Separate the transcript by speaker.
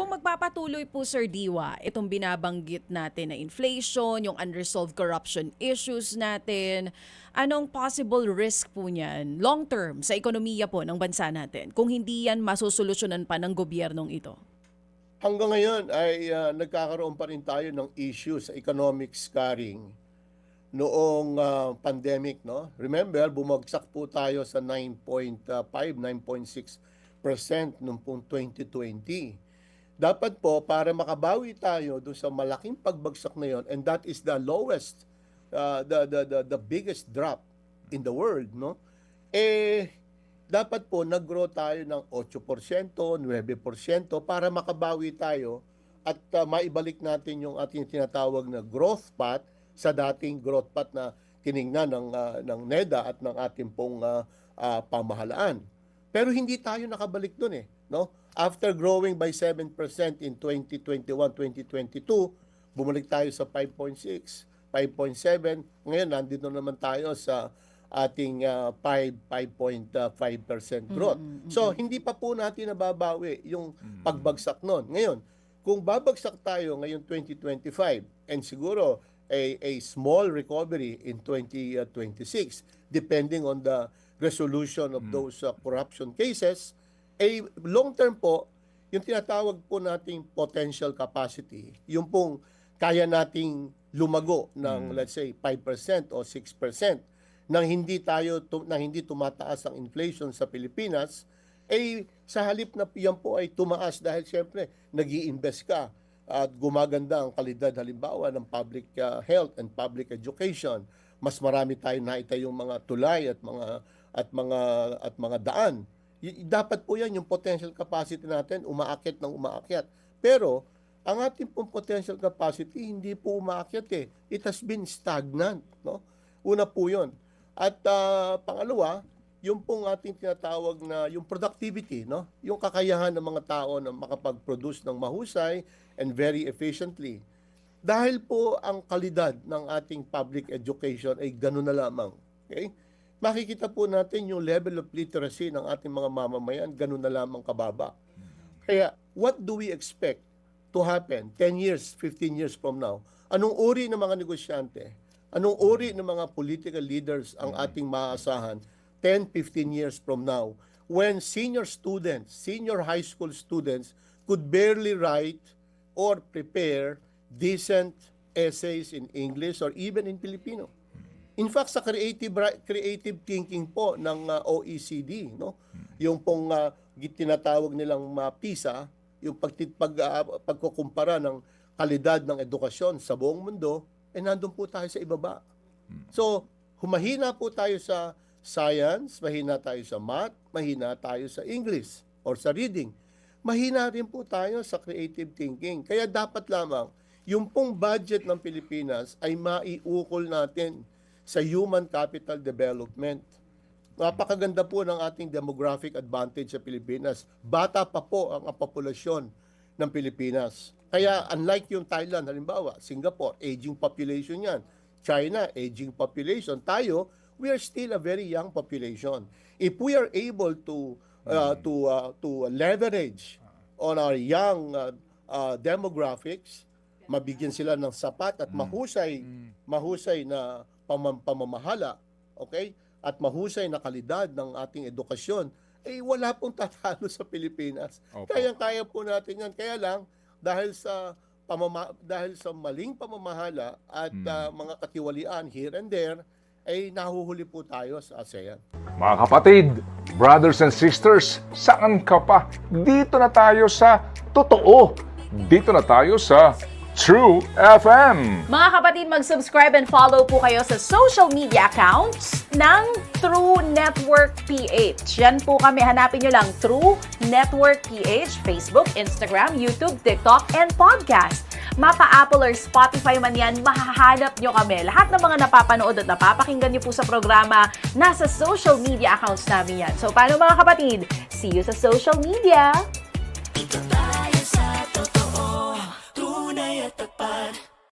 Speaker 1: Habang magpapatuloy po, Sir Diwa, itong binabanggit natin na inflation, yung unresolved corruption issues natin, anong possible risk po niyan long term sa ekonomiya po ng bansa natin kung hindi yan masusolusyonan pa ng gobyernong ito?
Speaker 2: Hanggang ngayon ay nagkakaroon pa rin tayo ng issue sa economic scarring noong pandemic, no? Remember, bumagsak po tayo sa 9.5, 9.6% noong pong 2020. Dapat po, para makabawi tayo doon sa malaking pagbagsak na yon, and that is the lowest, the biggest drop in the world, no? Dapat po nag-grow tayo ng 8%, 9% para makabawi tayo at maibalik natin yung ating tinatawag na growth path sa dating growth path na tiningnan ng NEDA at ng ating pong pamahalaan. Pero hindi tayo nakabalik doon no? After growing by 7% in 2021, 2022, bumalik tayo sa 5.6, 5.7. Ngayon, nandito naman tayo sa ating 5.5% growth. So, hindi pa po natin nababawi yung pagbagsak nun. Ngayon, kung babagsak tayo ngayon 2025 and siguro a small recovery in 2026, depending on the resolution of those corruption cases, long term po, yung tinatawag po nating potential capacity, yung pong kaya nating lumago ng let's say 5% o 6%, nang hindi tumataas ang inflation sa Pilipinas, sa halip na yan po ay tumaas dahil siyempre nag-i-invest ka at gumaganda ang kalidad halimbawa ng public health and public education. Mas marami tayong naitayong mga tulay at mga daan. Dapat po yan yung potential capacity natin umaakyat ng umaakyat. Pero ang ating pong potential capacity hindi po umaakyat It has been stagnant, no? Una po 'yon. At pangalawa, yung pong ating tinatawag na yung productivity, no? Yung kakayahan ng mga tao na makapag-produce ng mahusay and very efficiently. Dahil po ang kalidad ng ating public education ay gano'n na lamang. Okay? Makikita po natin yung level of literacy ng ating mga mamamayan, gano'n na lamang kababa. Kaya, what do we expect to happen 10 years, 15 years from now? Anong uri ng mga negosyante? Anong uri ng mga political leaders ang ating maaasahan 10, 15 years from now when senior students, senior high school students could barely write or prepare decent essays in English or even in Filipino? In fact, sa creative thinking po ng OECD, no? Yung pong tinatawag nilang PISA, yung pagkukumpara ng kalidad ng edukasyon sa buong mundo, nandun po tayo sa ibaba. So, humahina po tayo sa science, mahina tayo sa math, mahina tayo sa English or sa reading. Mahina rin po tayo sa creative thinking. Kaya dapat lamang, yung pong budget ng Pilipinas ay maiukol natin sa human capital development. Napakaganda po ng ating demographic advantage sa Pilipinas. Bata pa po ang populasyon ng Pilipinas. Kaya unlike yung Thailand, halimbawa, Singapore, aging population yan. China, aging population. Tayo, we are still a very young population. If we are able to leverage on our young demographics, mabigyan sila ng sapat at mahusay na pamamahala, okay? At mahusay na kalidad ng ating edukasyon, wala pong tatalo sa Pilipinas. Kaya po natin yan. Kaya lang, dahil sa maling pamamahala at mga katiwalian here and there, nahuhuli po tayo sa ASEAN.
Speaker 3: Mga kapatid, brothers and sisters, saan ka pa? Dito na tayo sa totoo. Dito na tayo sa True FM.
Speaker 1: Mga kapatid, mag-subscribe and follow po kayo sa social media accounts ng True Network PH. Yan po kami, hanapin nyo lang True Network PH, Facebook, Instagram, YouTube, TikTok, and podcast. Mapa Apple or Spotify man yan, mahahanap nyo kami. Lahat ng mga napapanood at napapakinggan nyo po sa programa, nasa social media accounts namin yan. So paano mga kapatid? See you sa social media!